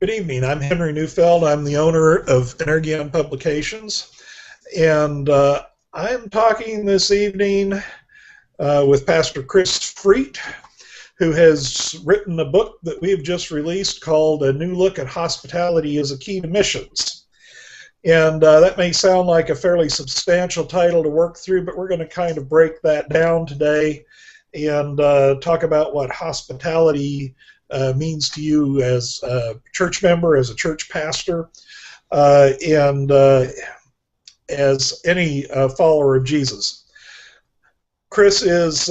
Good evening. I'm Henry Neufeld. I'm the owner of Energion Publications, and I'm talking this evening with Pastor Chris Freet, who has written a book that we have just released called A New Look at Hospitality as a Key to Missions. And that may sound like a fairly substantial title to work through, but we're going to kind of break that down today and talk about what hospitality means to you as a church member, as a church pastor, and as any follower of Jesus. Chris is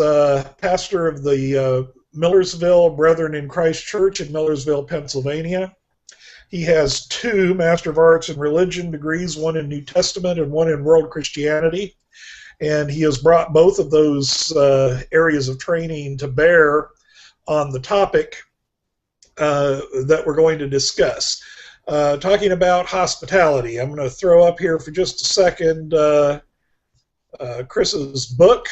pastor of the Millersville Brethren in Christ Church in Millersville, Pennsylvania. He has 2 Master of Arts in Religion degrees, one in New Testament and one in World Christianity. And he has brought both of those areas of training to bear on the topic that we're going to discuss. Talking about hospitality, I'm going to throw up here for just a second Chris's book.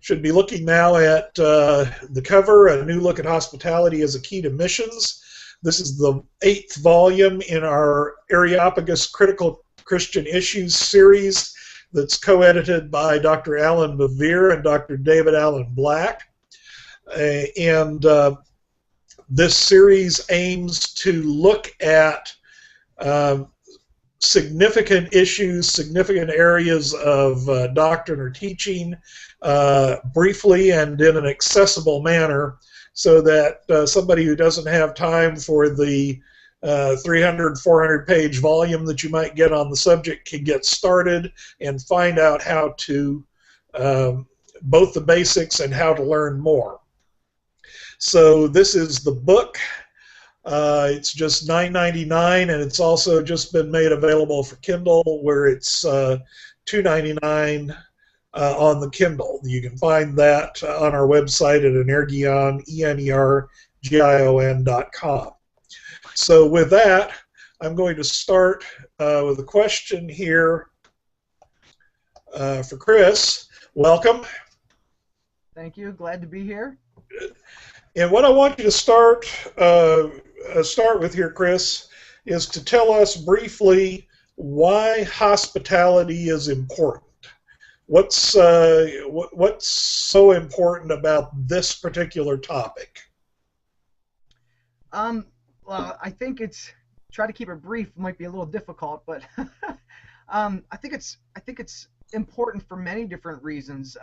Should be looking now at the cover, A New Look at Hospitality as a Key to Missions. This is the 8th volume in our Areopagus Critical Christian Issues series that's co-edited by Dr. Alan Bevere and Dr. David Allen Black. And this series aims to look at significant issues, significant areas of doctrine or teaching briefly and in an accessible manner so that somebody who doesn't have time for the 300, 400-page volume that you might get on the subject can get started and find out how to, both the basics and how to learn more. So this is the book. It's just $9.99, and it's also just been made available for Kindle, where it's $2.99 on the Kindle. You can find that on our website at Energion, ENERGION.com. So with that, I'm going to start with a question here for Chris. Welcome. Thank you. Glad to be here. And what I want you to start with here, Chris, is to tell us briefly why hospitality is important. What's so important about this particular topic? Well, I think try to keep it brief might be a little difficult, but I think it's important for many different reasons.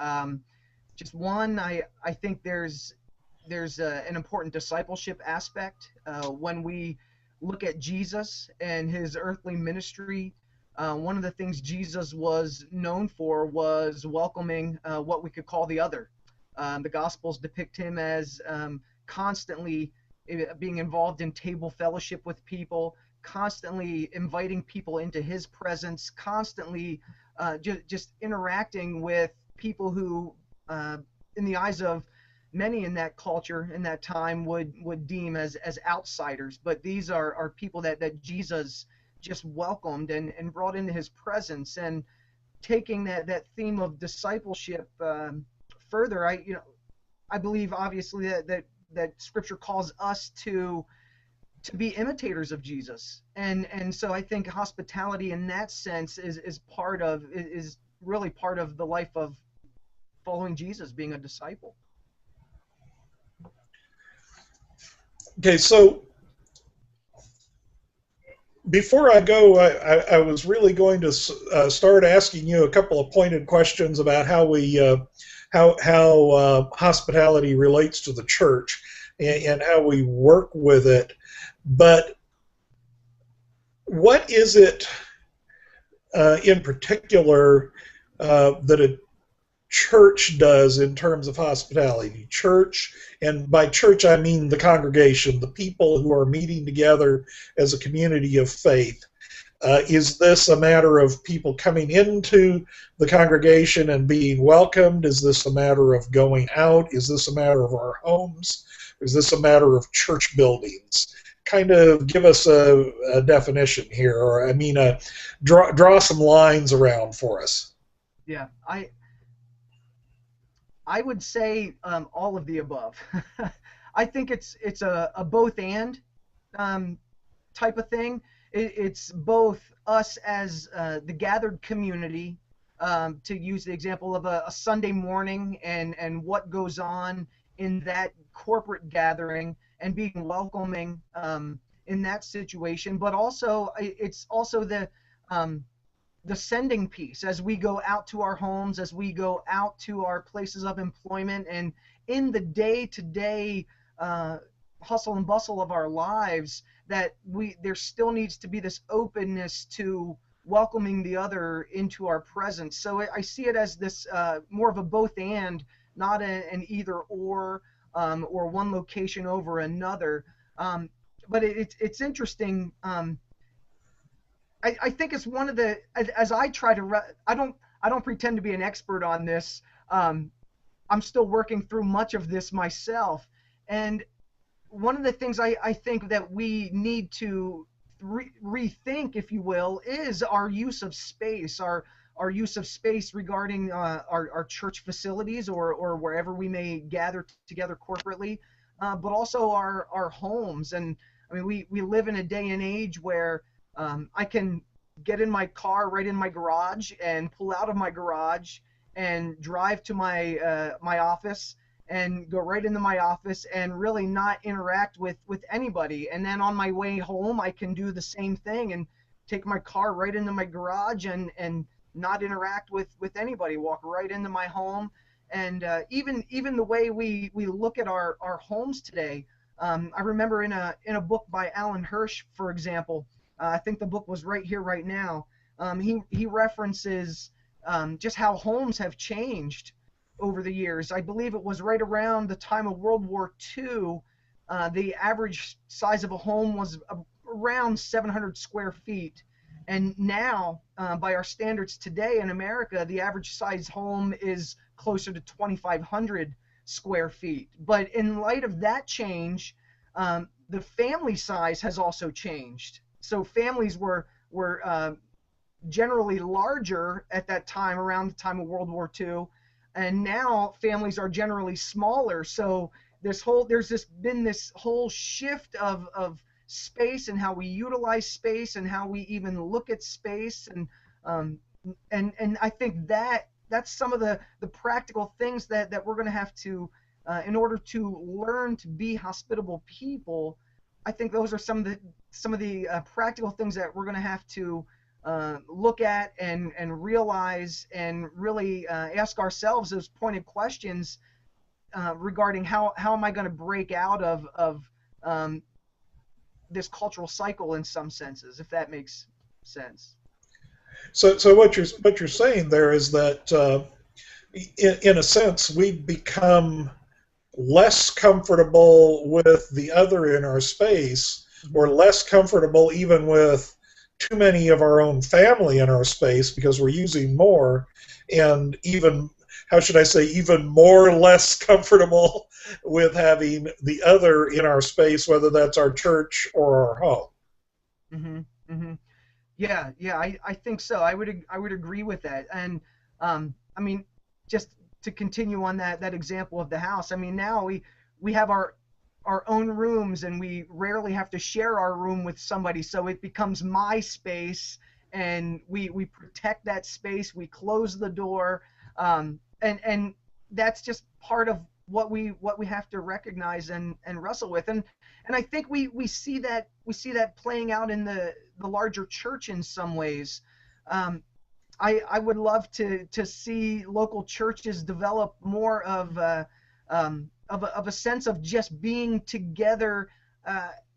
Just one, I think there's an important discipleship aspect. When we look at Jesus and his earthly ministry, one of the things Jesus was known for was welcoming what we could call the other. The Gospels depict him as constantly being involved in table fellowship with people, constantly inviting people into his presence, constantly just interacting with people who, in the eyes of many in that culture, in that time, would deem as outsiders. But these are people that Jesus just welcomed and brought into his presence. And taking that theme of discipleship further, I believe obviously that Scripture calls us to be imitators of Jesus, and so I think hospitality in that sense is really part of the life of following Jesus, being a disciple. Okay, so before I go, I was really going to start asking you a couple of pointed questions about how hospitality relates to the church and how we work with it. But what is it in particular that a church does in terms of hospitality? Church, and by church I mean the congregation, the people who are meeting together as a community of faith. Is this a matter of people coming into the congregation and being welcomed? Is this a matter of going out? Is this a matter of our homes? Is this a matter of church buildings? Kind of give us a definition here, or draw some lines around for us. Yeah, I would say all of the above. I think it's a both and. type of thing. It's both us as the gathered community, to use the example of a Sunday morning, and what goes on in that corporate gathering, and being welcoming in that situation. But also, it's also the sending piece as we go out to our homes, as we go out to our places of employment, and in the day-to-day hustle and bustle of our lives, that there still needs to be this openness to welcoming the other into our presence. So I see it as this more of a both and, not an either or one location over another. But it's interesting. I think it's one of the, as I try to, I don't pretend to be an expert on this. I'm still working through much of this myself. And one of the things I think that we need to rethink, if you will, is our use of space, our use of space regarding our church facilities, or wherever we may gather together corporately, but also our homes. And I mean, we live in a day and age where I can get in my car right in my garage and pull out of my garage and drive to my office and go right into my office and really not interact with anybody. And then on my way home, I can do the same thing and take my car right into my garage and not interact with anybody, walk right into my home. And even the way we look at our homes today, I remember in a book by Alan Hirsch, for example, I think the book was Right Here, Right Now, he references just how homes have changed over the years. I believe it was right around the time of World War II, the average size of a home was around 700 square feet. And now, by our standards today in America, the average size home is closer to 2,500 square feet. But in light of that change, the family size has also changed. So families were generally larger at that time, around the time of World War II, and now families are generally smaller. So there's been this whole shift of space, and how we utilize space, and how we even look at space, and I think that's some of the practical things that we're going to have to, in order to learn to be hospitable people. I think those are some of the practical things that we're going to have to look at and realize, and really ask ourselves those pointed questions regarding how am I going to break out of this cultural cycle in some senses, if that makes sense. So what you're saying there is that in a sense we've become less comfortable with the other in our space, or less comfortable even with too many of our own family in our space, because we're using more, and even, how should I say, even more less comfortable with having the other in our space, whether that's our church or our home. Mm-hmm. Mm-hmm. Yeah, I think so. I would agree with that. And I mean, just to continue on that example of the house, I mean, now we have our own rooms, and we rarely have to share our room with somebody, so it becomes my space, and we protect that space, we close the door, and that's just part of what we have to recognize and wrestle with. And I think we see that playing out in the larger church in some ways. I would love to see local churches develop more of a sense of just being together,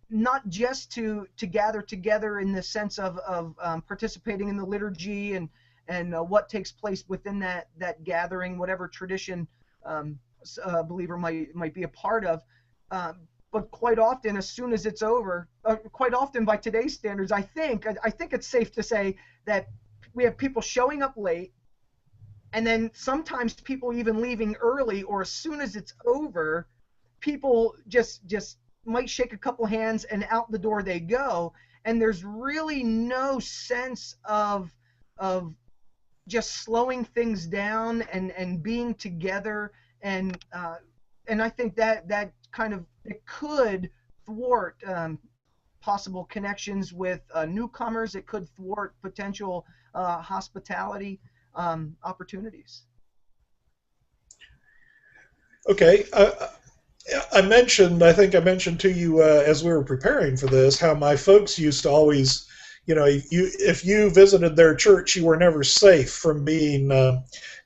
not just to gather together in the sense of participating in the liturgy and what takes place within that gathering, whatever tradition a believer might be a part of. But quite often, as soon as it's over, quite often by today's standards, I think it's safe to say that we have people showing up late, and then sometimes people even leaving early, or as soon as it's over, people just might shake a couple hands and out the door they go, and there's really no sense of just slowing things down and being together, and I think that kind of, it could thwart possible connections with newcomers. It could thwart potential hospitality opportunities. Okay. I think I mentioned to you as we were preparing for this, how my folks used to always, if you visited their church, you were never safe from being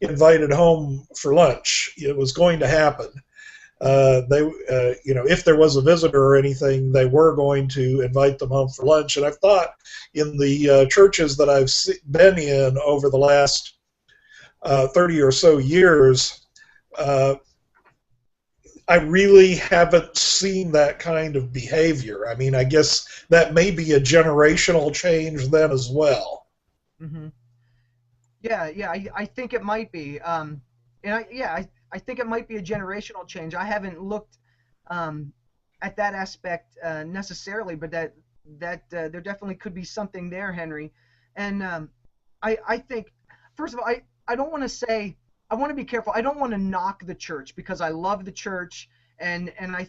invited home for lunch. It was going to happen. If there was a visitor or anything, they were going to invite them home for lunch. And I've thought in the churches that I've been in over the last 30 or so years, I really haven't seen that kind of behavior. I mean, I guess that may be a generational change then as well. Mm-hmm. Yeah, I think it might be. I think it might be a generational change. I haven't looked at that aspect necessarily, but that there definitely could be something there, Henry. And I think, first of all, I don't want to say, I want to be careful. I don't want to knock the church, because I love the church, and I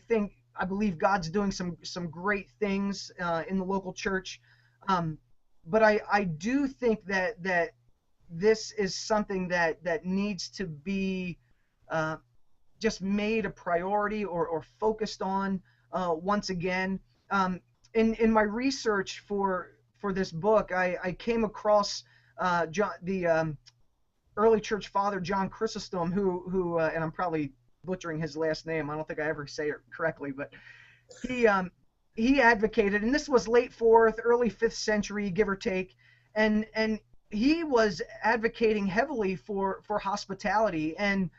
believe God's doing some great things in the local church. But I do think that this is something that needs to be just made a priority or focused on once again. In my research for this book, I came across the early church father John Chrysostom, who and I'm probably butchering his last name. I don't think I ever say it correctly, but he advocated, and this was late 4th, early 5th century, give or take, and he was advocating heavily for hospitality, and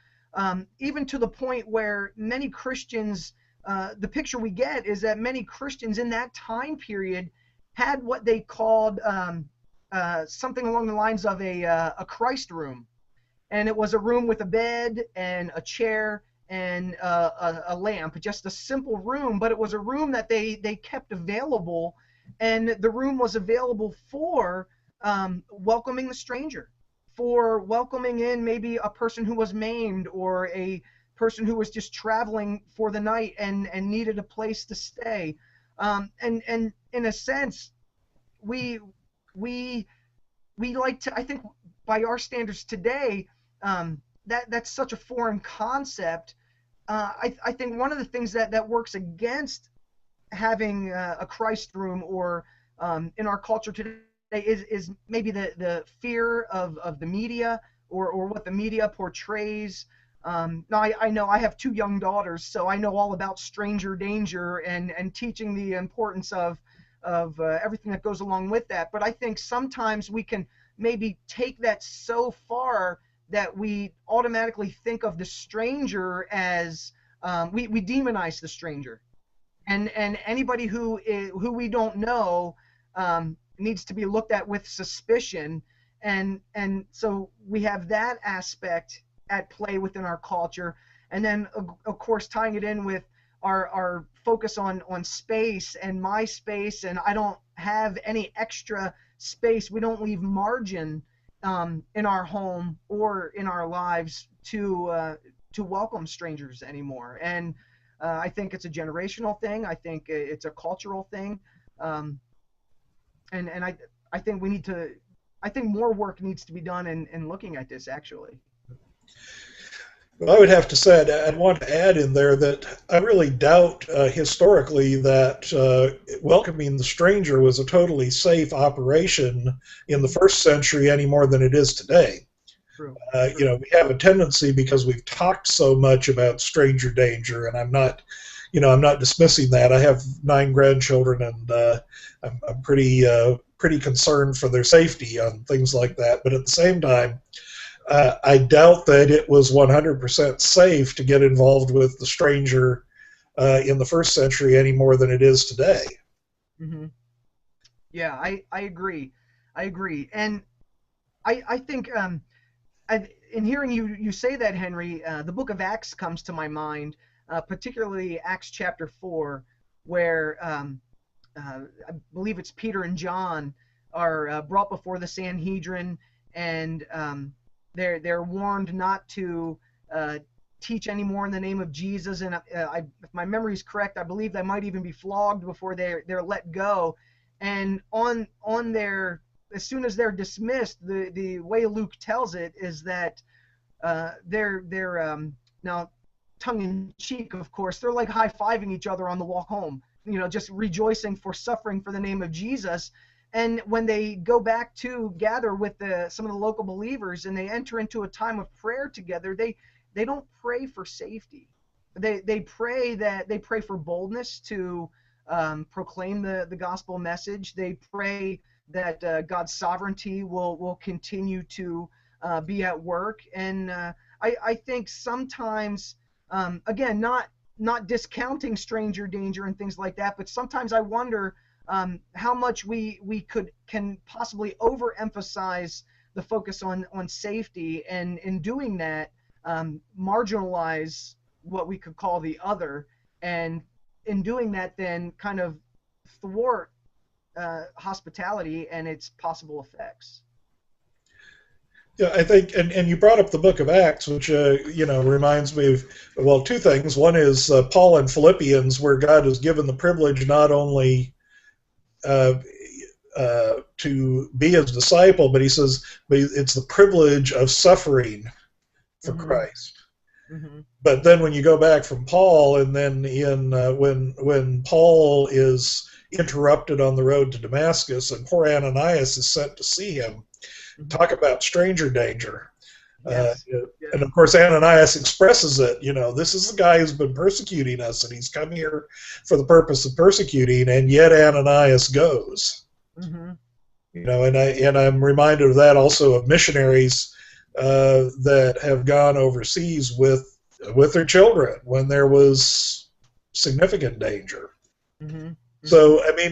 even to the point where many Christians, the picture we get is that many Christians in that time period had what they called something along the lines of a Christ room. And it was a room with a bed and a chair and a lamp, just a simple room, but it was a room that they kept available, and the room was available for welcoming the stranger, for welcoming in maybe a person who was maimed or a person who was just traveling for the night and needed a place to stay. And in a sense, we like to, I think by our standards today, that's such a foreign concept. I think one of the things that works against having a Christ room or in our culture today is maybe the fear of the media or what the media portrays. Now I know I have 2 young daughters, so I know all about stranger danger and teaching the importance of everything that goes along with that. But I think sometimes we can maybe take that so far that we automatically think of the stranger as we demonize the stranger, and anybody who we don't know needs to be looked at with suspicion, and so we have that aspect at play within our culture, and then of course tying it in with our focus on space and my space, and I don't have any extra space. We don't leave margin in our home or in our lives to welcome strangers anymore. And I think it's a generational thing. I think it's a cultural thing. And I think we need to, I think more work needs to be done in looking at this, actually. Well, I would have to say, I'd want to add in there that I really doubt historically that welcoming the stranger was a totally safe operation in the 1st century any more than it is today. True. We have a tendency, because we've talked so much about stranger danger, and I'm not dismissing that. I have 9 grandchildren, and I'm pretty concerned for their safety on things like that. But at the same time, I doubt that it was 100% safe to get involved with the stranger in the 1st century any more than it is today. Mm-hmm. Yeah, I agree. And I think in hearing you say that, Henry, the book of Acts comes to my mind, particularly Acts chapter 4, where I believe it's Peter and John are brought before the Sanhedrin, and they're warned not to teach anymore in the name of Jesus. And if my memory is correct, I believe they might even be flogged before they're let go. And on their, as soon as they're dismissed, the way Luke tells it is that they're now, tongue in cheek, of course, they're like high-fiving each other on the walk home, just rejoicing for suffering for the name of Jesus. And when they go back to gather with some of the local believers and they enter into a time of prayer together, they don't pray for safety. They pray for boldness to proclaim the gospel message. They pray that God's sovereignty will continue to be at work. And I think sometimes, again, not discounting stranger danger and things like that, but sometimes I wonder how much we can possibly overemphasize the focus on safety, and in doing that marginalize what we could call the other, and in doing that then kind of thwart hospitality and its possible effects. Yeah, I think, and you brought up the book of Acts, which, reminds me of, well, two things. One is Paul in Philippians, where God has given the privilege not only to be his disciple, but he says, but it's the privilege of suffering for Christ. Mm-hmm. But then when you go back from Paul, and then when Paul is interrupted on the road to Damascus, and poor Ananias is sent to see him, talk about stranger danger. Yes. And of course Ananias expresses it, this is the guy who's been persecuting us, and he's come here for the purpose of persecuting, and yet Ananias goes. Mm-hmm. And I'm reminded of that also of missionaries that have gone overseas with their children when there was significant danger. Mm-hmm. So, I mean,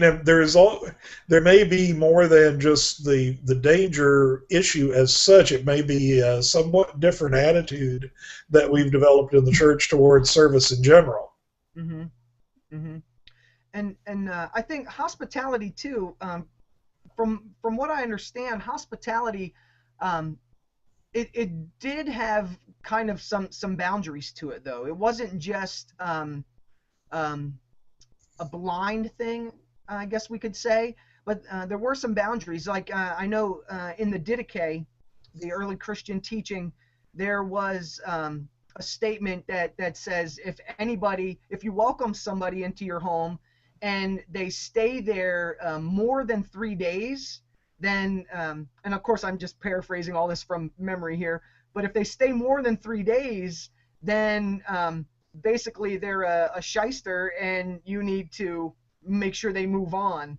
there may be more than just the danger issue as such. It may be a somewhat different attitude that we've developed in the church towards service in general. Mm-hmm. Mm-hmm. And I think hospitality too. From what I understand, hospitality, it did have kind of some boundaries to it, though. It wasn't just a blind thing, I guess we could say, but there were some boundaries. Like I know in the Didache, the early Christian teaching, there was a statement that says if you welcome somebody into your home and they stay there more than 3 days, then, and of course I'm just paraphrasing all this from memory here, but if they stay more than 3 days, then basically they're a shyster, and you need to make sure they move on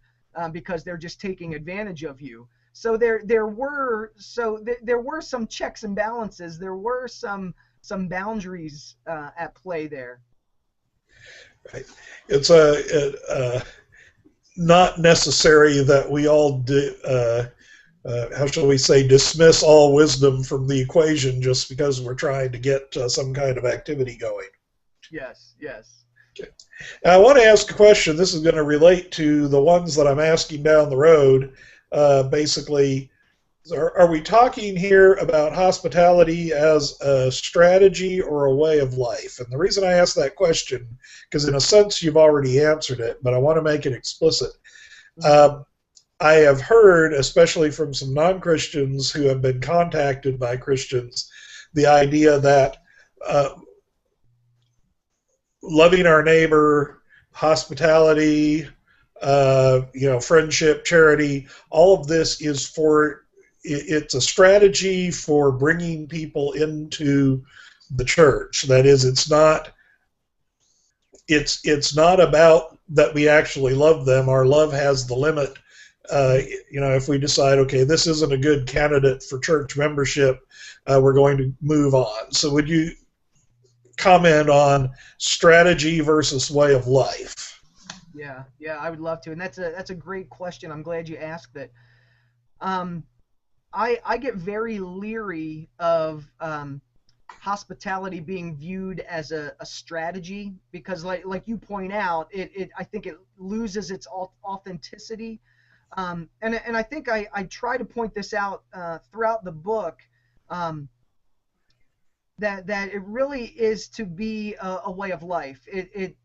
because they're just taking advantage of you. So there were some checks and balances. There were some boundaries at play there. Right. It's not necessary that we all how shall we say, dismiss all wisdom from the equation just because we're trying to get some kind of activity going. Yes. Okay. Now, I want to ask a question. This is going to relate to the ones that I'm asking down the road. Basically, are we talking here about hospitality as a strategy or a way of life? And the reason I ask that question, because in a sense you've already answered it, but I want to make it explicit. I have heard, especially from some non-Christians who have been contacted by Christians, the idea that loving our neighbor, hospitality, friendship, charity, all of this is it's a strategy for bringing people into the church. That is, it's not about that we actually love them. Our love has the limit. If we decide, okay, this isn't a good candidate for church membership, we're going to move on. So would you comment on strategy versus way of life? Yeah, I would love to, and that's a great question. I'm glad you asked it. I get very leery of hospitality being viewed as a strategy, because like you point out, I think it loses its authenticity. And I think I try to point this out throughout the book. that it really is to be a way of life.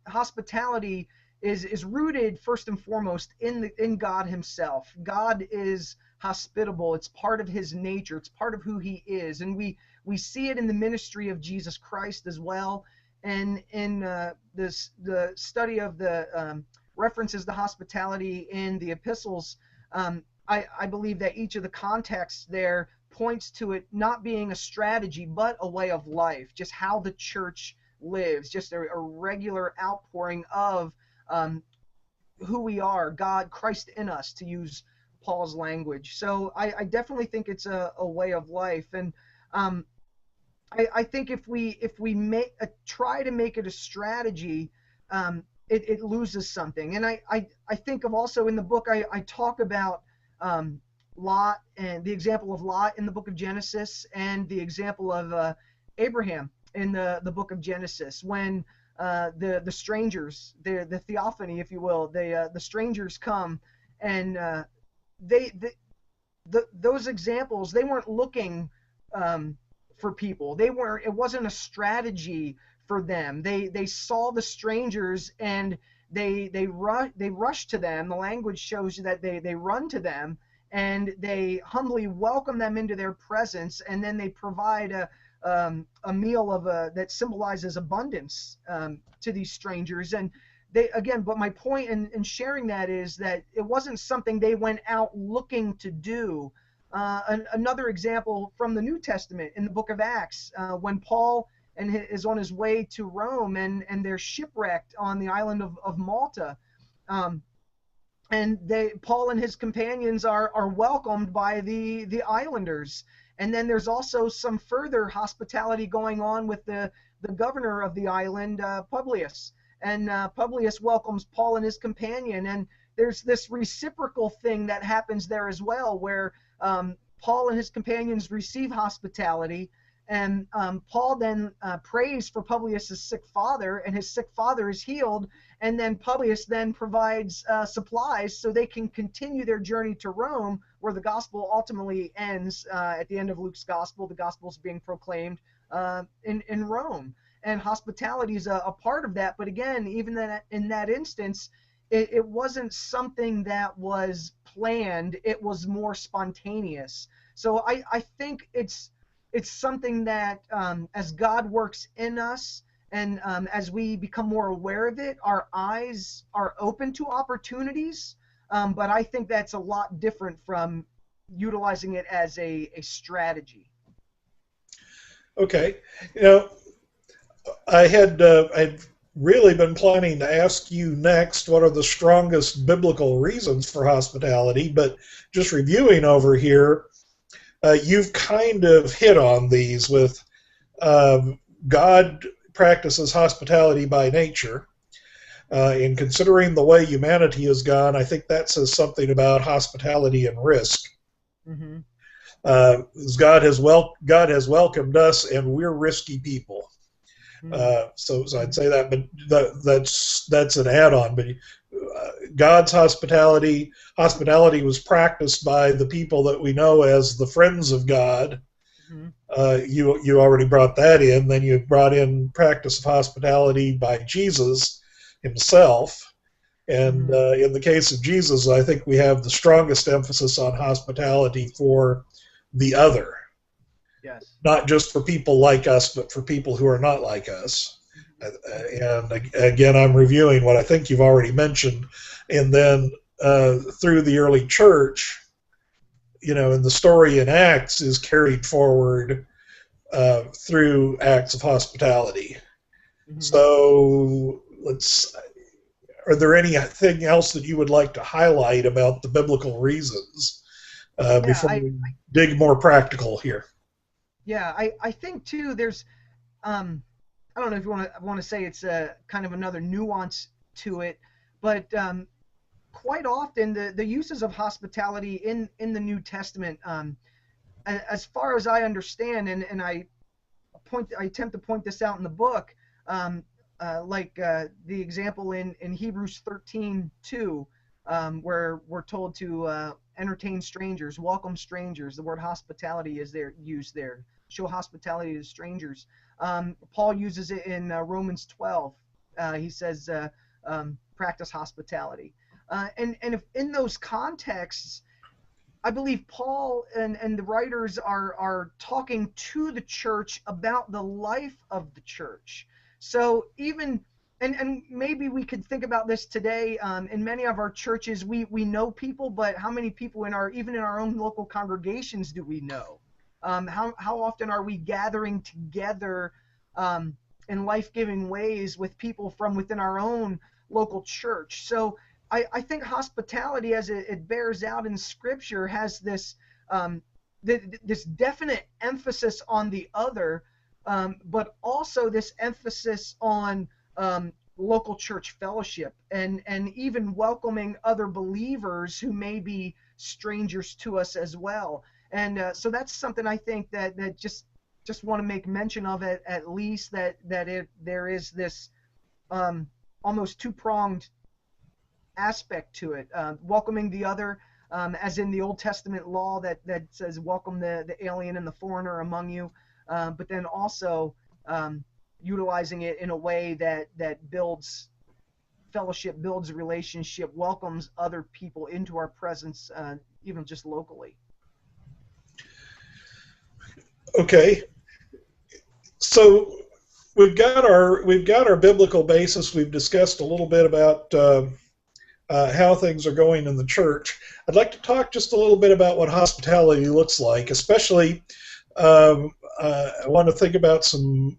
Hospitality is rooted first and foremost in God Himself. God is hospitable. It's part of His nature. It's part of who He is, and we see it in the ministry of Jesus Christ as well. And in the study of the references to hospitality in the epistles, I believe that each of the contexts there points to it not being a strategy but a way of life, just how the church lives, just a regular outpouring of who we are, God, Christ in us, to use Paul's language. So I definitely think it's a way of life. And I think if we try to make it a strategy, it loses something. And I think of also in the book I talk about Lot, and the example of Lot in the book of Genesis, and the example of Abraham in the book of Genesis, when the strangers, the theophany, if you will, the strangers come, and those examples, they weren't looking for people. It wasn't a strategy for them. They saw the strangers and they rush to them. The language shows you that they run to them and they humbly welcome them into their presence, and then they provide a meal that symbolizes abundance to these strangers. And but my point in sharing that is that it wasn't something they went out looking to do. Another example from the New Testament in the book of Acts, when Paul is on his way to Rome, and they're shipwrecked on the island of Malta. And Paul and his companions are welcomed by the islanders. And then there's also some further hospitality going on with the governor of the island, Publius. And Publius welcomes Paul and his companion. And there's this reciprocal thing that happens there as well, where Paul and his companions receive hospitality. And Paul then prays for Publius' sick father, and his sick father is healed. And then Publius then provides supplies so they can continue their journey to Rome, where the gospel ultimately ends at the end of Luke's gospel. The gospel is being proclaimed in Rome. And hospitality is a part of that. But again, even in that instance, it wasn't something that was planned. It was more spontaneous. So I think it's something that as God works in us, and as we become more aware of it, our eyes are open to opportunities. But I think that's a lot different from utilizing it as a strategy. Okay. I'd really been planning to ask you next what are the strongest biblical reasons for hospitality, but just reviewing over here, you've kind of hit on these with God practices hospitality by nature. In considering the way humanity has gone, I think that says something about hospitality and risk. Mm-hmm. God has welcomed us, and we're risky people. So I'd say that, but that's an add-on. But God's hospitality was practiced by the people that we know as the friends of God. Mm-hmm. You already brought that in. Then you brought in practice of hospitality by Jesus himself. And mm-hmm. In the case of Jesus, I think we have the strongest emphasis on hospitality for the other. Yes. Not just for people like us, but for people who are not like us. And again, I'm reviewing what I think you've already mentioned. And then through the early church, and the story in Acts is carried forward through acts of hospitality. Mm-hmm. So are there anything else that you would like to highlight about the biblical reasons before we dig more practical here? Yeah, I think too there's I don't know if you want to say it's a kind of another nuance to it, but quite often the uses of hospitality in the New Testament, as far as I understand, and I attempt to point this out in the book, like the example in Hebrews 13:2, where we're told to entertain strangers, welcome strangers. The word hospitality is there used there. Show hospitality to strangers. Paul uses it in Romans 12. He says, practice hospitality. And if in those contexts, I believe Paul and the writers are talking to the church about the life of the church. So even, and maybe we could think about this today. In many of our churches, we know people, but how many people even in our own local congregations do we know? How often are we gathering together in life-giving ways with people from within our own local church? So I think hospitality, as it bears out in Scripture, has this this definite emphasis on the other, but also this emphasis on local church fellowship and even welcoming other believers who may be strangers to us as well. And so that's something I think that just want to make mention of it, at least that there is this almost two-pronged aspect to it, welcoming the other, as in the Old Testament law that says welcome the alien and the foreigner among you, but then also utilizing it in a way that builds fellowship, builds a relationship, welcomes other people into our presence, even just locally. Okay, so we've got our biblical basis. We've discussed a little bit about how things are going in the church. I'd like to talk just a little bit about what hospitality looks like, especially I want to think about some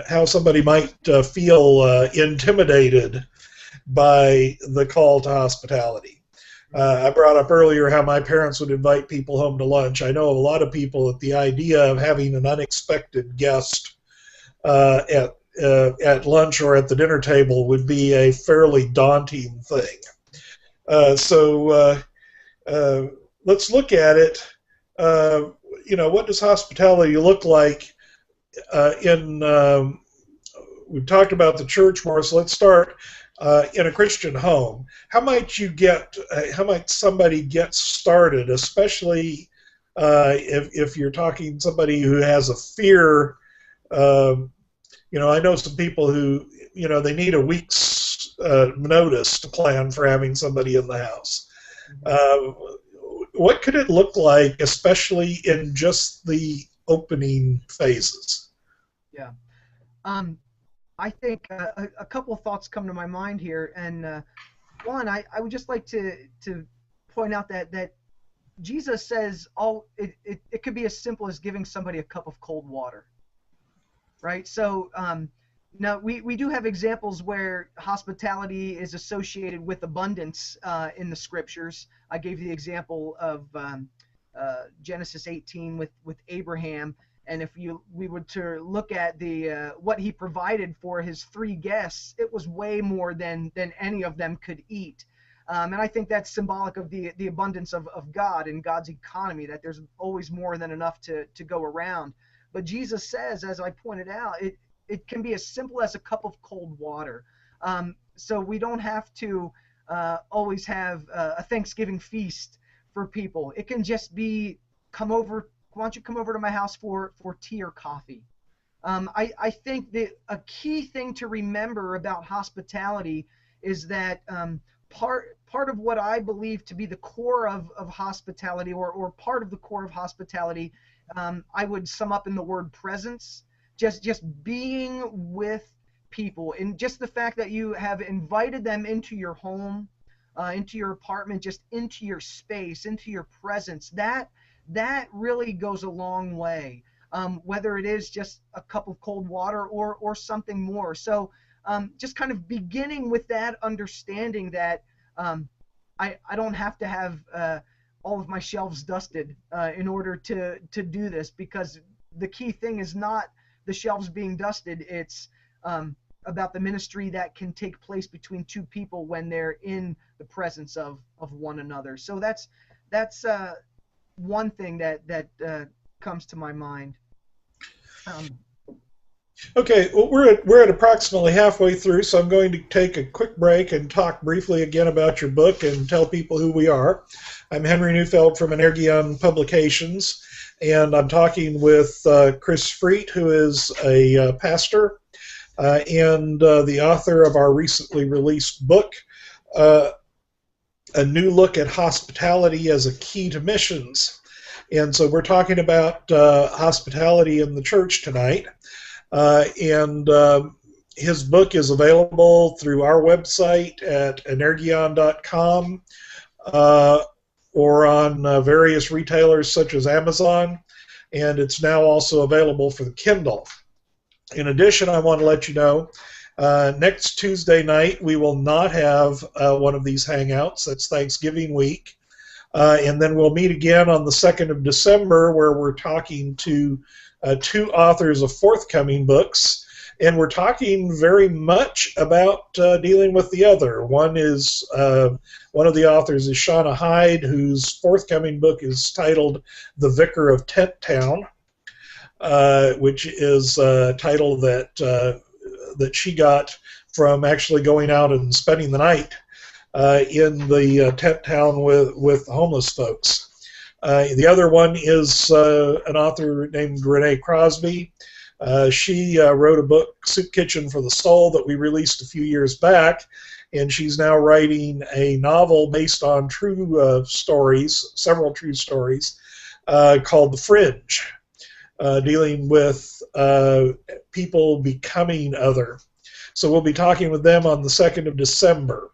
how somebody might feel intimidated by the call to hospitality. I brought up earlier how my parents would invite people home to lunch. I know a lot of people that the idea of having an unexpected guest at lunch or at the dinner table would be a fairly daunting thing. So let's look at it. What does hospitality look like we've talked about the church more, so let's start in a Christian home. How might somebody get started, especially if you're talking somebody who has a fear? I know some people who, they need a week's notice to plan for having somebody in the house. What could it look like, especially in just the opening phases? Yeah. I think a couple of thoughts come to my mind here, and one, I would just like to point out that Jesus says it could be as simple as giving somebody a cup of cold water, right? So now we do have examples where hospitality is associated with abundance in the Scriptures. I gave the example of Genesis 18 with Abraham. And if we were to look at the what he provided for his 3 guests, it was way more than any of them could eat. And I think that's symbolic of the abundance of God and God's economy, that there's always more than enough to go around. But Jesus says, as I pointed out, it can be as simple as a cup of cold water. So we don't have to always have a Thanksgiving feast for people. It can just be, why don't you come over to my house for tea or coffee? I think that a key thing to remember about hospitality is that part of what I believe to be the core of hospitality, or part of the core of hospitality, I would sum up in the word presence. Just being with people, and just the fact that you have invited them into your home, into your apartment, just into your space, into your presence, that really goes a long way, whether it is just a cup of cold water or something more. So just kind of beginning with that understanding that I don't have to have all of my shelves dusted in order to do this, because the key thing is not the shelves being dusted. It's about the ministry that can take place between 2 people when they're in the presence of one another. So that's one thing that comes to my mind. Okay, well, we're at approximately halfway through, so I'm going to take a quick break and talk briefly again about your book and tell people who we are. I'm Henry Neufeld from Energion Publications, and I'm talking with Chris Freet, who is a pastor and the author of our recently released book, uh, A New Look at Hospitality as a Key to Missions. And so we're talking about hospitality in the church tonight. And his book is available through our website at energion.com or on various retailers such as Amazon, and it's now also available for the Kindle. In addition, I want to let you know next Tuesday night we will not have one of these hangouts. That's Thanksgiving week. And then we'll meet again on the 2nd of December, where we're talking to two authors of forthcoming books, and we're talking very much about dealing with the other. One of the authors is Shauna Hyde, whose forthcoming book is titled The Vicar of Tent Town, which is a title that she got from actually going out and spending the night in the tent town with homeless folks. The other one is an author named Renee Crosby. She wrote a book, Soup Kitchen for the Soul, that we released a few years back, and she's now writing a novel based on true stories, several true stories, called The Fringe, dealing with people becoming other. So we'll be talking with them on the 2nd of December.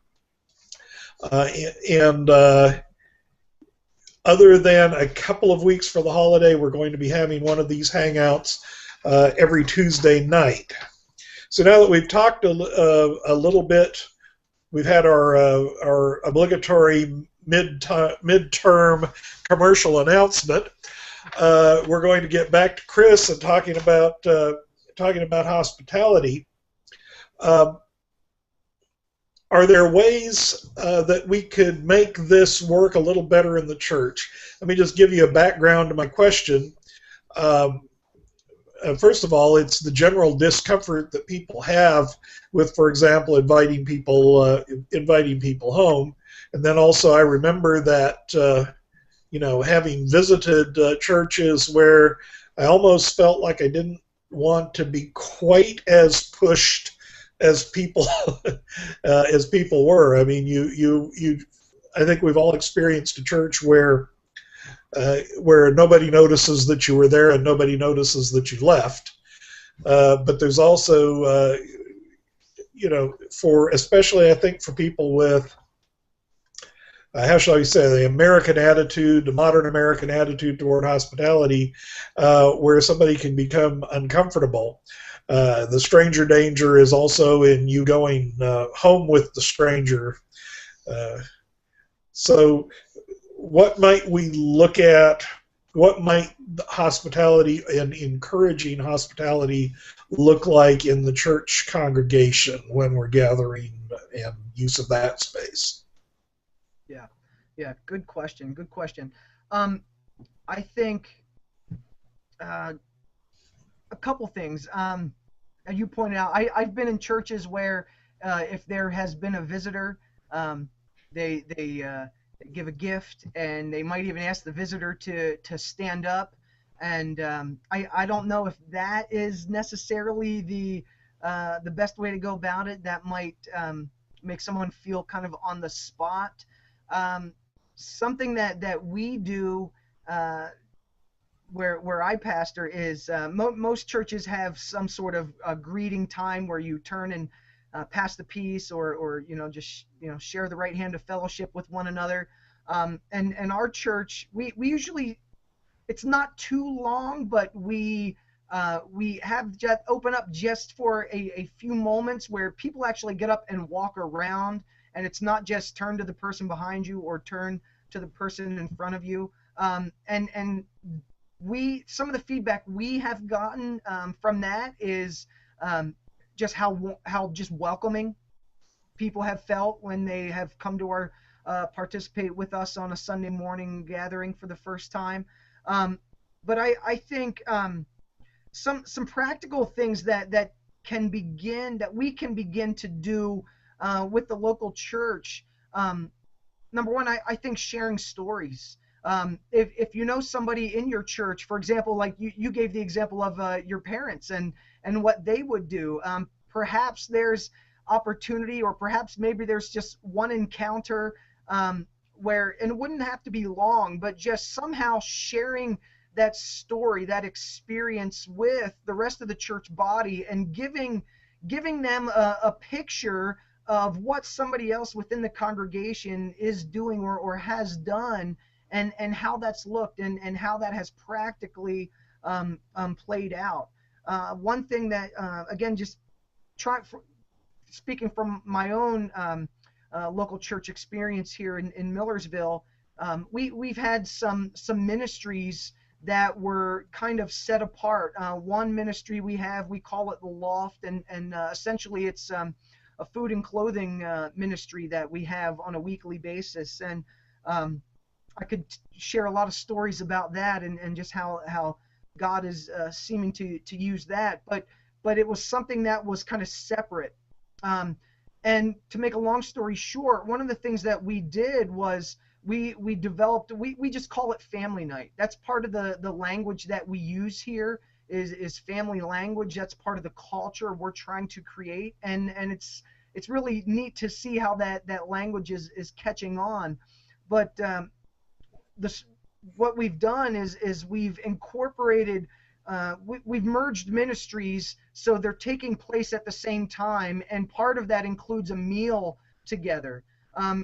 And other than a couple of weeks for the holiday, we're going to be having one of these hangouts every Tuesday night. So now that we've talked a little bit, we've had our obligatory midterm commercial announcement. We're going to get back to Chris and talking about hospitality. Are there ways that we could make this work a little better in the church? Let me just give you a background to my question. First of all, it's the general discomfort that people have with, for example, inviting people home. And then also I remember that, having visited churches where I almost felt like I didn't want to be quite as pushed as people were. I mean, I think we've all experienced a church where nobody notices that you were there and nobody notices that you left. But there's also, especially I think for people with, how shall I say, the American attitude, the modern American attitude toward hospitality, where somebody can become uncomfortable. The stranger danger is also in you going home with the stranger. So what might we look at? What might hospitality and encouraging hospitality look like in the church congregation when we're gathering and use of that space? Yeah, good question. I think a couple things. You pointed out, I've been in churches where if there has been a visitor, they give a gift, and they might even ask the visitor to stand up. And I don't know if that is necessarily the best way to go about it. That might make someone feel kind of on the spot. Something that we do where I pastor is most churches have some sort of greeting time where you turn and pass the peace, or just share the right hand of fellowship with one another. And our church, we usually, it's not too long, but we have just open up just for a few moments where people actually get up and walk around, and it's not just turn to the person behind you or turn to the person in front of you. And some of the feedback we have gotten from that is just how just welcoming people have felt when they have come to our participate with us on a Sunday morning gathering for the first time. But I think some practical things that we can begin to do with the local church. Number one, I think sharing stories. If you know somebody in your church, for example, like you gave the example of your parents and what they would do. Perhaps there's opportunity, or perhaps maybe there's just one encounter where, and it wouldn't have to be long, but just somehow sharing that story, that experience with the rest of the church body, and giving them a picture of what somebody else within the congregation is doing or has done, and how that's looked, and how that has practically played out. One thing that, again, just speaking from my own local church experience here in Millersville, we've had some ministries that were kind of set apart. One ministry we call it the Loft, and essentially it's a food and clothing ministry that we have on a weekly basis. And I could share a lot of stories about that, and just how God is seeming to use that. But it was something that was kind of separate. And to make a long story short, one of the things that we did was we developed, we just call it family night. That's part of the language that we use here is family language. That's part of the culture we're trying to create. And it's really neat to see how that language is catching on. But what we've done is we've incorporated, we've merged ministries so they're taking place at the same time, and part of that includes a meal together.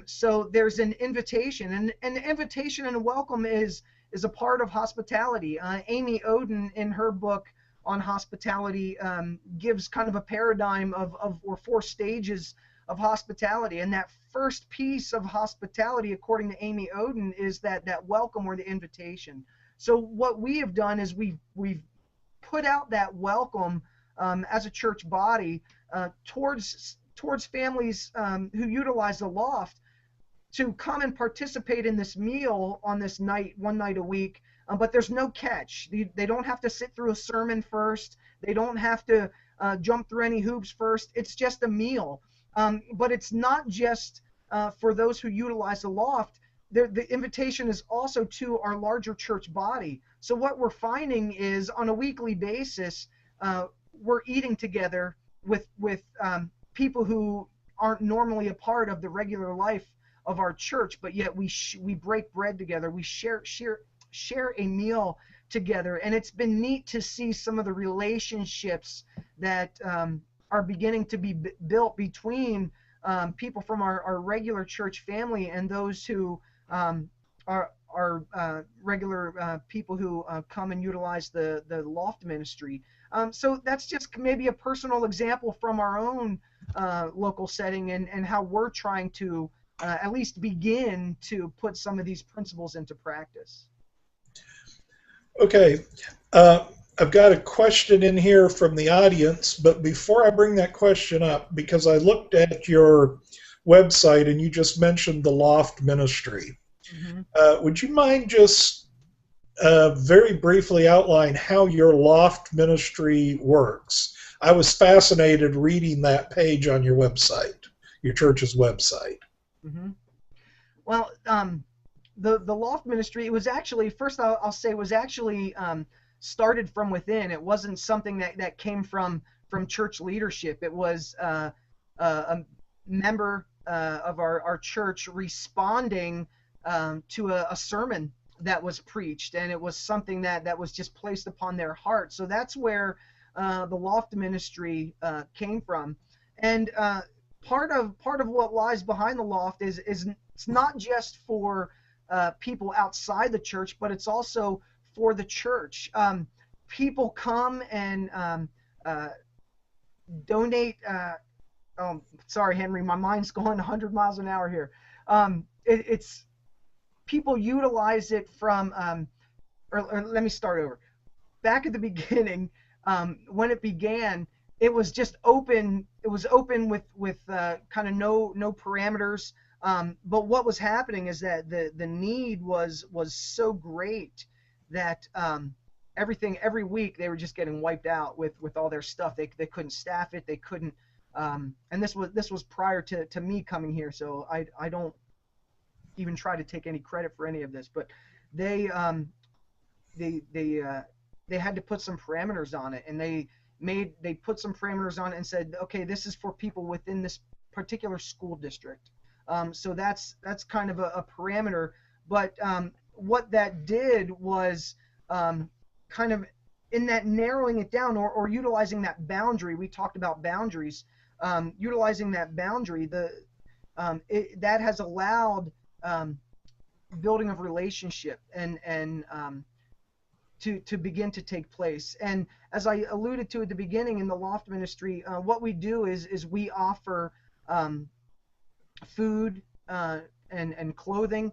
So there's an invitation, and the invitation and welcome is a part of hospitality. Amy Oden, in her book on hospitality, gives kind of a paradigm or 4 stages of hospitality. And that first piece of hospitality, according to Amy Oden, is that welcome, or the invitation. So what we have done is we've put out that welcome as a church body towards families who utilize the Loft to come and participate in this meal on this night, one night a week. But there's no catch. They don't have to sit through a sermon first. They don't have to jump through any hoops first. It's just a meal. But it's not just for those who utilize the Loft. The invitation is also to our larger church body. So what we're finding is, on a weekly basis, we're eating together with people who aren't normally a part of the regular life of our church, but yet we break bread together. We share a meal together, and it's been neat to see some of the relationships that are beginning to be built between people from our regular church family and those who are regular people who come and utilize the Loft Ministry. So that's just maybe a personal example from our own local setting, and how we're trying to at least begin to put some of these principles into practice. Okay. I've got a question in here from the audience, but before I bring that question up, because I looked at your website and you just mentioned the Loft Ministry, would you mind just very briefly outline how your Loft Ministry works? I was fascinated reading that page on your website, your church's website. Well, the Loft Ministry, it was actually, first I'll say, was actually started from within. It wasn't something that came from church leadership. It was a member of our church responding to a sermon that was preached, and it was something that was just placed upon their heart. So that's where the Loft Ministry came from. And part of what lies behind the Loft is it's not just for people outside the church, but it's also for the church. People come and donate. Oh, sorry, Henry, my mind's going 100 miles an hour here. It's people utilize it from, or let me start over. Back at the beginning, when it began, it was just open. It was open with kind of no parameters. But what was happening is that the need was so great that every week they were just getting wiped out with all their stuff. They couldn't staff it. They couldn't. And this was prior to me coming here, so I don't even try to take any credit for any of this. But they they they uh, they had to put some parameters on it, and they put some parameters on it and said, okay, this is for people within this particular school district. So that's kind of a parameter. But what that did was kind of in that narrowing it down, or utilizing that boundary. We talked about boundaries. Utilizing that boundary, that has allowed building of relationship and to begin to take place. And as I alluded to at the beginning, in the Loft Ministry, what we do is we offer food and clothing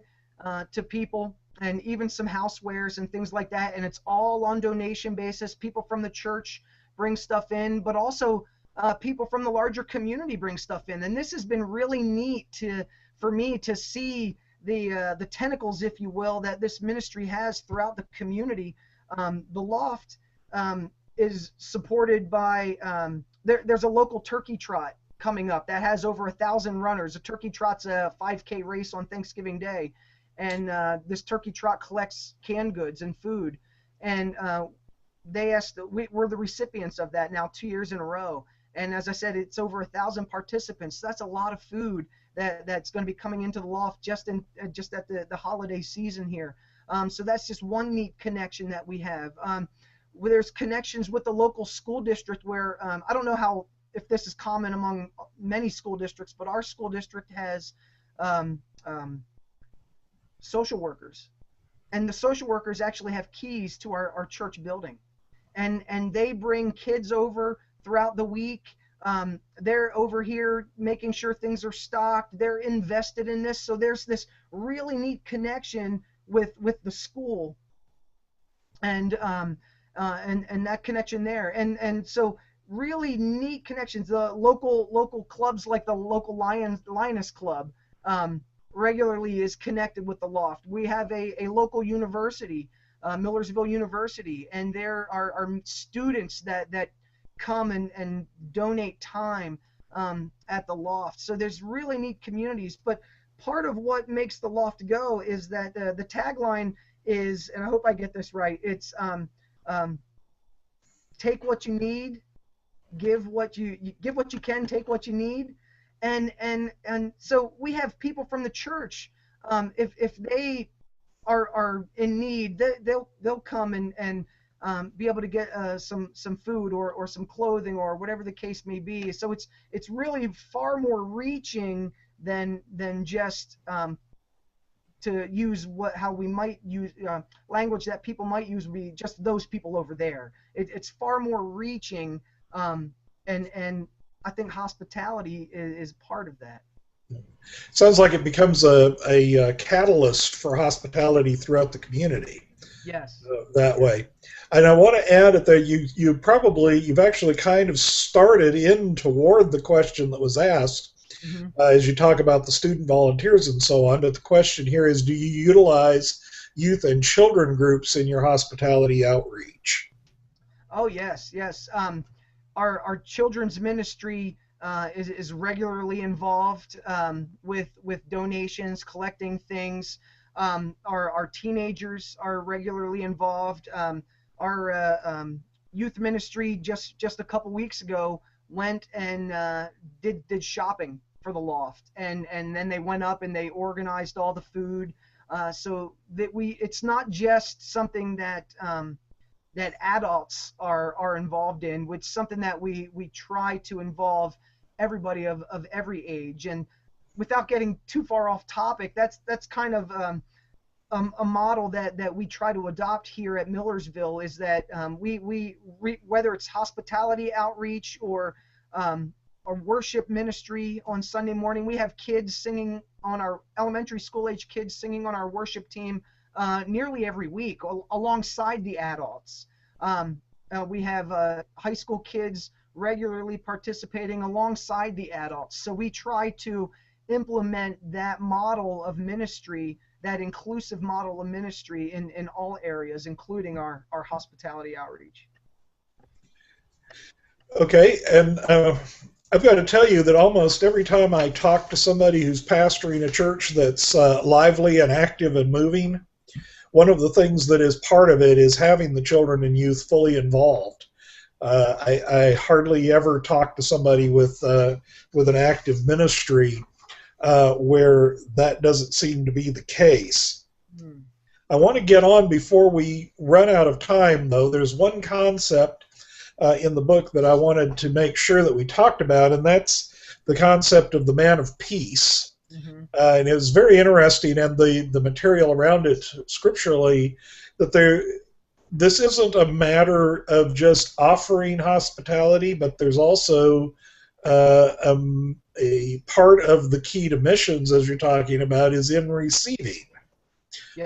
to people, and even some housewares and things like that. And it's all on donation basis. People from the church bring stuff in, but also people from the larger community bring stuff in. And this has been really neat for me to see the tentacles, if you will, that this ministry has throughout the community. The Loft is supported by, there's a local turkey trot coming up that has over 1,000 runners. A turkey trot's a 5K race on Thanksgiving Day. And this turkey trot collects canned goods and food. And they asked, we're the recipients of that now 2 years in a row. And as I said, it's over 1,000 participants. That's a lot of food that's going to be coming into the Loft just at the holiday season here. So that's just one neat connection that we have. Where there's connections with the local school district where I don't know if this is common among many school districts, but our school district has social workers, and the social workers actually have keys to our church building, and they bring kids over throughout the week. They're over here making sure things are stocked. They're invested in this, so there's this really neat connection with the school, and that connection there, and so really neat connections. The local clubs, like the local Lioness Club, regularly is connected with the Loft. We have a local university, Millersville University, and there are students that come and donate time at the Loft. So there's really neat communities. But part of what makes the Loft go is that the tagline is, and I hope I get this right, it's take what you need, give what you can, take what you need. And so we have people from the church, if they are in need, they'll come and be able to get some food or some clothing or whatever the case may be. So it's really far more reaching than just to use how we might use language that people might use would be just those people over there. It's far more reaching, and I think hospitality is part of that. Sounds like it becomes a catalyst for hospitality throughout the community. Yes. That way. And I want to add that you've actually kind of started in toward the question that was asked, as you talk about the student volunteers and so on. But the question here is, do you utilize youth and children groups in your hospitality outreach? Oh, yes. Our children's ministry is regularly involved with donations, collecting things. Our teenagers are regularly involved. Our youth ministry just a couple weeks ago went and did shopping for the Loft, and then they went up and they organized all the food, so that it's not just something that adults are involved in, which is something that we try to involve everybody of every age. And without getting too far off topic, that's kind of a model that we try to adopt here at Millersville, is that we whether it's hospitality outreach or worship ministry on Sunday morning, we have kids singing on our elementary school age kids singing on our worship team nearly every week alongside the adults. We have high school kids regularly participating alongside the adults. So we try to implement that model of ministry, that inclusive model of ministry in all areas, including our hospitality outreach. Okay, and I've got to tell you that almost every time I talk to somebody who's pastoring a church that's lively and active and moving, one of the things that is part of it is having the children and youth fully involved. I hardly ever talk to somebody with an active ministry where that doesn't seem to be the case. I want to get on before we run out of time, though. There's one concept in the book that I wanted to make sure that we talked about, and that's the concept of the man of peace. And it was very interesting, and the material around it scripturally, that this isn't a matter of just offering hospitality, but there's also a part of the key to missions, as you're talking about, is in receiving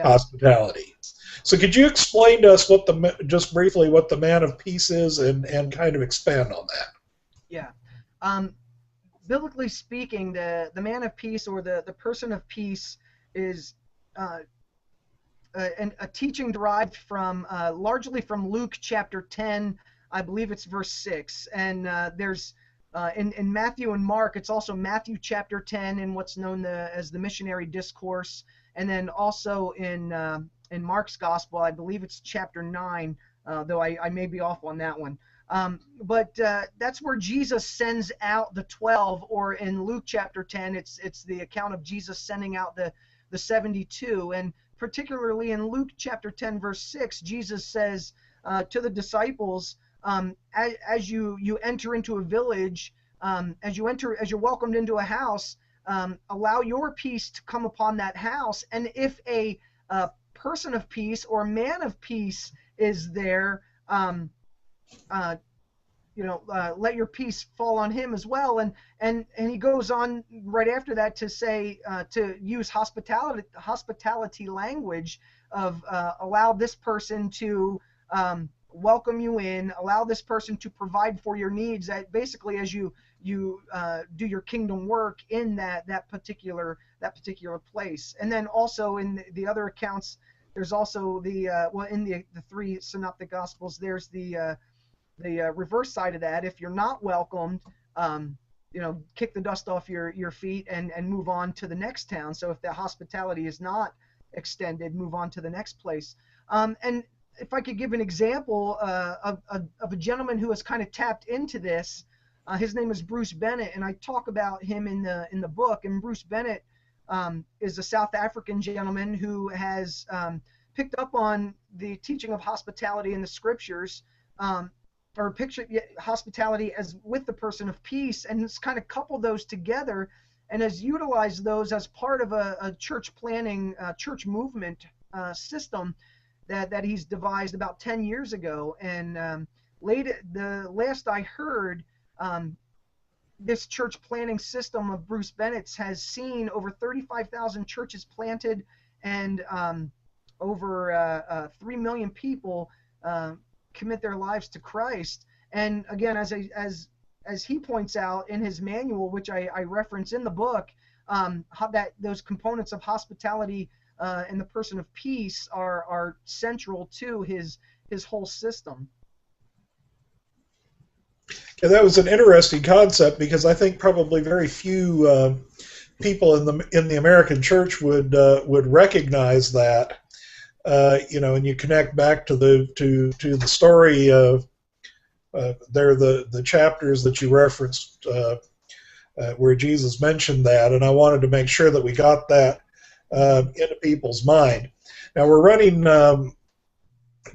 hospitality. So could you explain to us just briefly what the man of peace is, and kind of expand on that? Yeah. Biblically speaking, the man of peace, or the person of peace, is a teaching derived from largely from Luke chapter 10, I believe it's verse 6. And there's in Matthew and Mark, it's also Matthew chapter 10 in what's known as the missionary discourse, and then also in Mark's gospel, I believe it's chapter 9, though I may be off on that one. But that's where Jesus sends out the 12, or in Luke chapter 10, it's the account of Jesus sending out the 72. And particularly in Luke chapter 10, verse 6, Jesus says to the disciples, as you enter into a village, as you're welcomed into a house, allow your peace to come upon that house. And if a person of peace or man of peace is there, let your peace fall on him as well. And he goes on right after that to say, to use hospitality language of allow this person to welcome you in, allow this person to provide for your needs, basically as you do your kingdom work in that particular place. And then also in the other accounts, there's also in the three synoptic gospels, there's the reverse side of that. If you're not welcomed, kick the dust off your feet and move on to the next town. So if the hospitality is not extended, move on to the next place. And if I could give an example of a gentleman who has kind of tapped into this, his name is Bruce Bennett, and I talk about him in the book. And Bruce Bennett is a South African gentleman who has picked up on the teaching of hospitality in the scriptures, or picture hospitality as with the person of peace, and it's kind of coupled those together, and has utilized those as part of a church planning, church movement system that he's devised about 10 years ago. And the last I heard, this church planning system of Bruce Bennett's has seen over 35,000 churches planted, and over 3 million people commit their lives to Christ. And again, as he points out in his manual, which I reference in the book, how that those components of hospitality and the person of peace are central to his whole system. Yeah, that was an interesting concept, because I think probably very few people in the American church would recognize that. And you connect back to the story of the chapters that you referenced where Jesus mentioned that, and I wanted to make sure that we got that into people's mind. Now we're running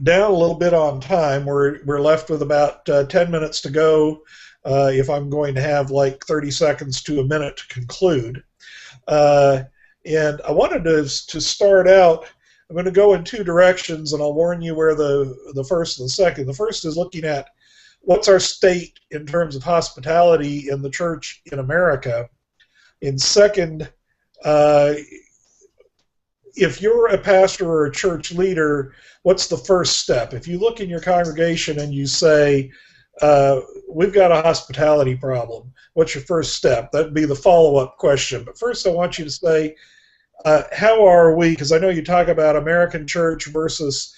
down a little bit on time. We're left with about 10 minutes to go if I'm going to have like 30 seconds to a minute to conclude. And I wanted to start out, I'm going to go in two directions, and I'll warn you where the first and the second. The first is looking at what's our state in terms of hospitality in the church in America. And second, if you're a pastor or a church leader, what's the first step? If you look in your congregation and you say, we've got a hospitality problem, what's your first step? That'd be the follow-up question. But first, I want you to say, how are we? Because I know you talk about American church versus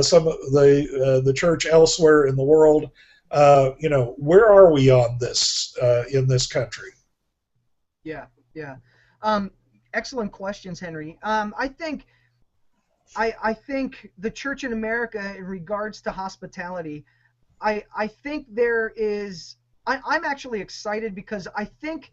some of the church elsewhere in the world. Where are we on this in this country? Yeah, yeah. Excellent questions, Henry. I think the church in America, in regards to hospitality, I think there is. I'm actually excited because I think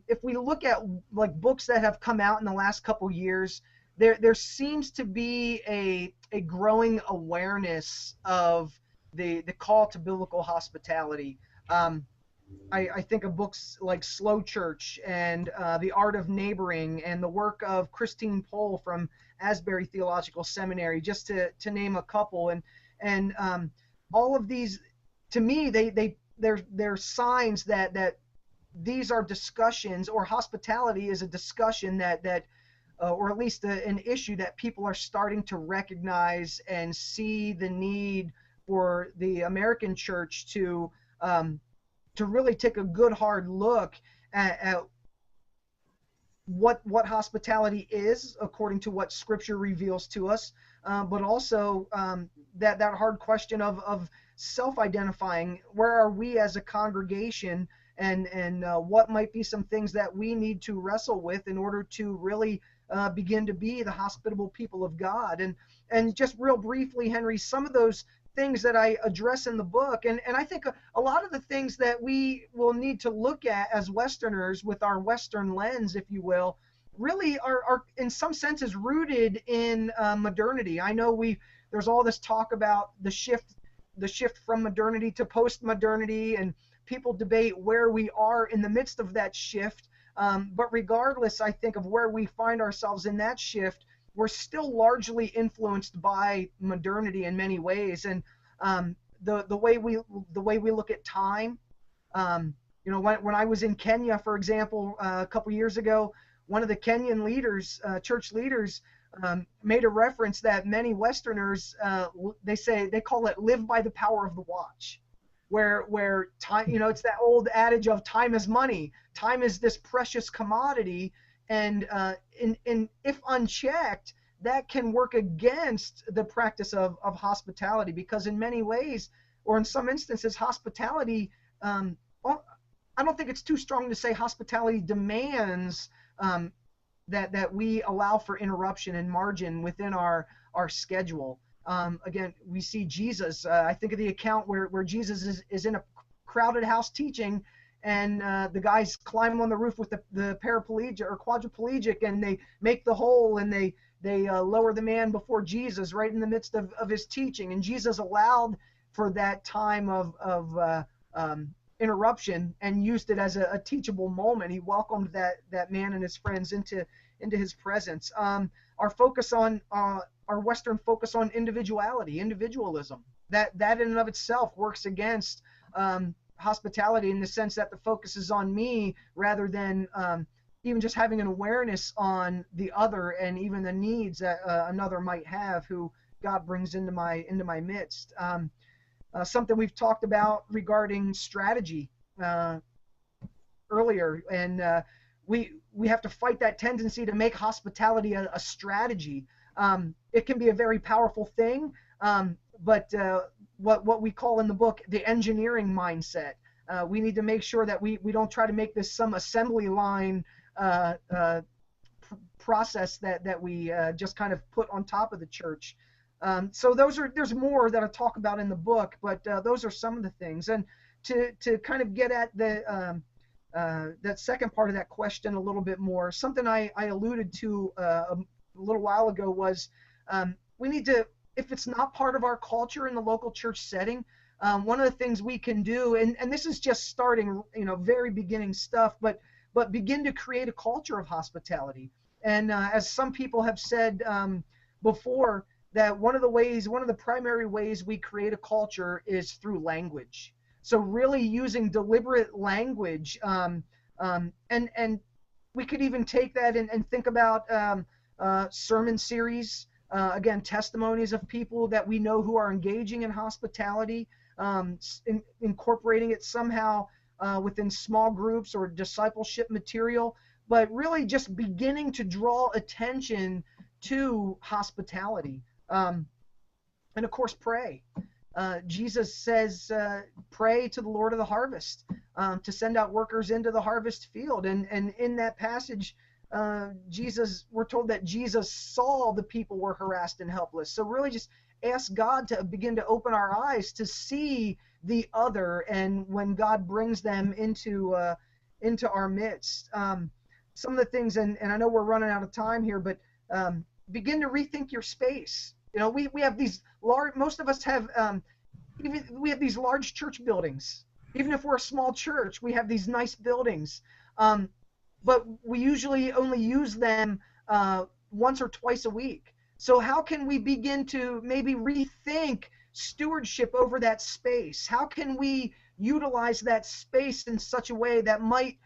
if we look at like books that have come out in the last couple years, there seems to be a growing awareness of the call to biblical hospitality. I think of books like Slow Church and The Art of Neighboring and the work of Christine Pohl from Asbury Theological Seminary, just to name a couple. And all of these, to me, they're signs that these are discussions, or hospitality is a discussion that or at least an issue that people are starting to recognize and see the need for the American church to really take a good hard look at what hospitality is according to what Scripture reveals to us, but also that hard question of self-identifying. Where are we as a congregation, and what might be some things that we need to wrestle with in order to really begin to be the hospitable people of God. And just real briefly, Henry, some of those things that I address in the book, and I think a lot of the things that we will need to look at as Westerners with our Western lens, if you will, really are in some senses rooted in modernity. I know there's all this talk about the shift from modernity to post-modernity, and people debate where we are in the midst of that shift. But regardless, I think, of where we find ourselves in that shift, we're still largely influenced by modernity in many ways. And the way we look at time, when I was in Kenya, for example, a couple years ago, one of the Kenyan leaders, church leaders, made a reference that many Westerners, they call it live by the power of the watch, where time, it's that old adage of time is money. Time is this precious commodity, and if unchecked, that can work against the practice of hospitality, because in many ways, or in some instances, hospitality, I don't think it's too strong to say hospitality demands that we allow for interruption and margin within our schedule. Again, we see Jesus. I think of the account where Jesus is in a crowded house teaching, and the guys climb on the roof with the paraplegic or quadriplegic, and they make the hole, and they lower the man before Jesus right in the midst of his teaching. And Jesus allowed for that time of interruption and used it as a teachable moment. He welcomed that man and his friends into his presence. Our focus on our Western focus on individualism, that in and of itself works against hospitality, in the sense that the focus is on me rather than even just having an awareness on the other and even the needs that another might have who God brings into my midst. Something we've talked about regarding strategy earlier, and we have to fight that tendency to make hospitality a strategy. It can be a very powerful thing, but what we call in the book the engineering mindset. We need to make sure that we don't try to make this some assembly line process that we just kind of put on top of the church. So there's more that I talk about in the book, but those are some of the things. And to kind of get at that second part of that question a little bit more, something I alluded to a little while ago was we need to, if it's not part of our culture in the local church setting, one of the things we can do, and this is just starting, very beginning stuff, but begin to create a culture of hospitality. And as some people have said before, that one of the primary ways we create a culture is through language. So really using deliberate language, and we could even take that and think about sermon series, again, testimonies of people that we know who are engaging in hospitality, incorporating it somehow within small groups or discipleship material, but really just beginning to draw attention to hospitality. And of course, pray. Jesus says, pray to the Lord of the harvest to send out workers into the harvest field. And in that passage, we're told that Jesus saw the people were harassed and helpless. So really just ask God to begin to open our eyes to see the other, and when God brings them into our midst. Some of the things, and I know we're running out of time here, but begin to rethink your space. You know, we have these large, most of us have, we have these large church buildings. Even if we're a small church, we have these nice buildings. But we usually only use them once or twice a week. So how can we begin to maybe rethink stewardship over that space? How can we utilize that space in such a way that might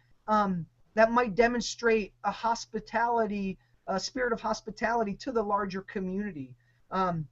demonstrate a hospitality, a spirit of hospitality to the larger community? And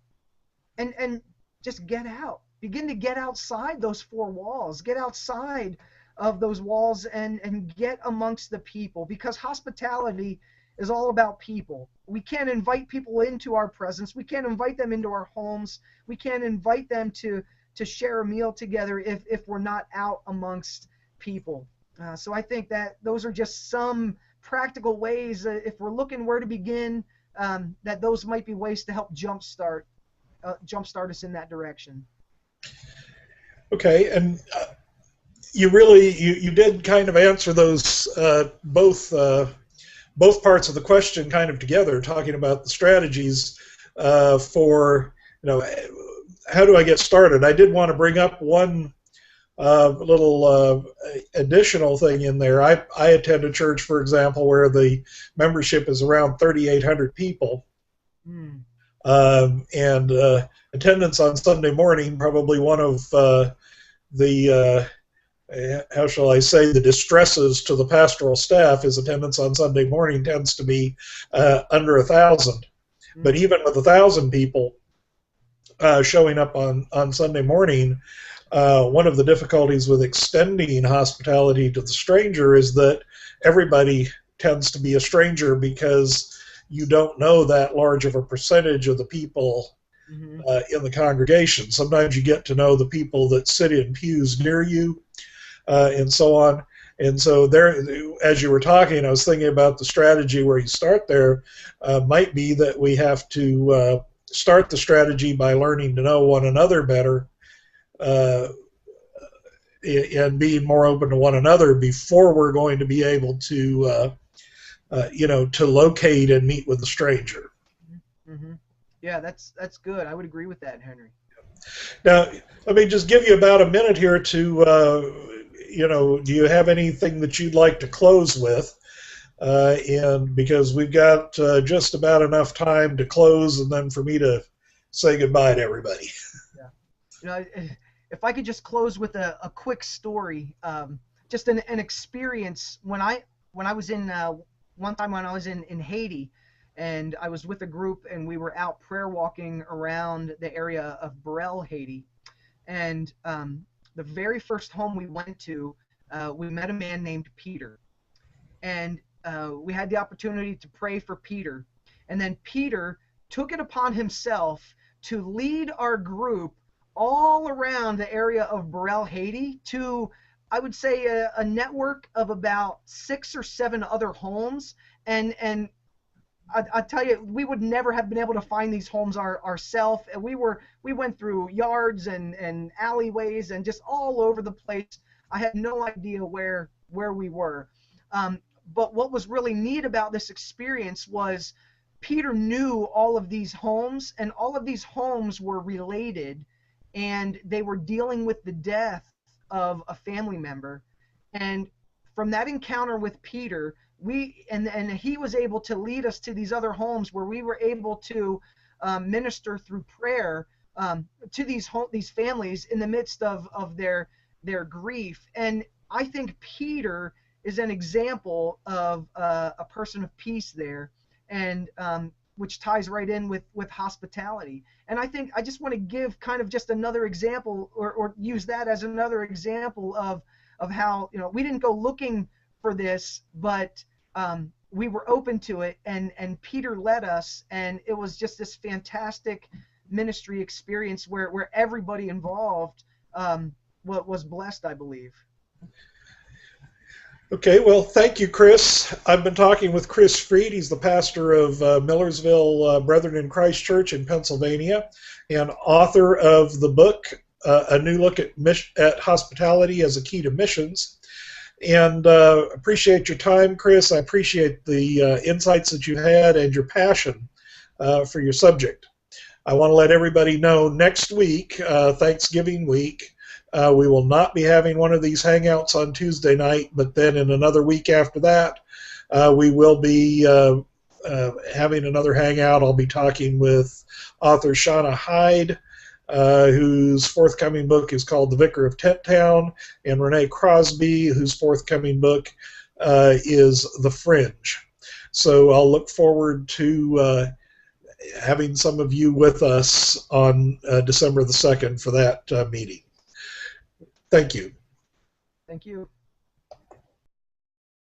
just get out. Begin to get outside those four walls. Get outside of those walls and get amongst the people, because hospitality is all about people. We can't invite people into our presence. We can't invite them into our homes. We can't invite them to share a meal together if we're not out amongst people. So I think that those are just some practical ways, if we're looking where to begin, that those might be ways to help jumpstart us in that direction. Okay, and you did kind of answer those both parts of the question kind of together, talking about the strategies for, how do I get started? I did want to bring up one little additional thing in there. I attend a church, for example, where the membership is around 3,800 people. And attendance on Sunday morning, probably one of how shall I say, the distresses to the pastoral staff is attendance on Sunday morning tends to be under 1,000. But even with 1,000 people showing up on Sunday morning, one of the difficulties with extending hospitality to the stranger is that everybody tends to be a stranger, because you don't know that large of a percentage of the people in the congregation. Sometimes you get to know the people that sit in pews near you, and so on. And so there, as you were talking, I was thinking about the strategy where you start there might be that we have to start the strategy by learning to know one another better, and being more open to one another before we're going to be able to, to locate and meet with the stranger. Yeah, that's good. I would agree with that, Henry. Now, let me just give you about a minute here to, do you have anything that you'd like to close with? And because we've got just about enough time to close, and then for me to say goodbye to everybody. Yeah. If I could just close with a quick story, just an experience when I was in one time when I was in Haiti, and I was with a group, and we were out prayer walking around the area of Burrell, Haiti, and the very first home we went to, we met a man named Peter, and we had the opportunity to pray for Peter, and then Peter took it upon himself to lead our group all around the area of Burrell, Haiti, to, I would say, a network of about 6 or 7 other homes, and I tell you, we would never have been able to find these homes ourselves. And we went through yards and alleyways and just all over the place. I had no idea where we were. But what was really neat about this experience was Peter knew all of these homes, and all of these homes were related, and they were dealing with the death of a family member. And from that encounter with Peter, and he was able to lead us to these other homes where we were able to minister through prayer to these families in the midst of their grief. And I think Peter is an example of a person of peace there, and which ties right in with hospitality. And I think I just want to give kind of just another example, or use that as another example of of how, we didn't go looking for this, but we were open to it, and Peter led us, and it was just this fantastic ministry experience where everybody involved was blessed, I believe. Okay, well, thank you, Chris. I've been talking with Chris Freet. He's the pastor of Millersville Brethren in Christ Church in Pennsylvania and author of the book, A New Look at Hospitality as a Key to Missions. And appreciate your time, Chris. I appreciate the insights that you had and your passion for your subject. I want to let everybody know next week, Thanksgiving week, we will not be having one of these hangouts on Tuesday night, but then in another week after that, we will be having another hangout. I'll be talking with author Shauna Hyde, whose forthcoming book is called The Vicar of Tent Town, and Renee Crosby, whose forthcoming book is The Fringe. So I'll look forward to having some of you with us on December the 2nd for that meeting. Thank you. Thank you.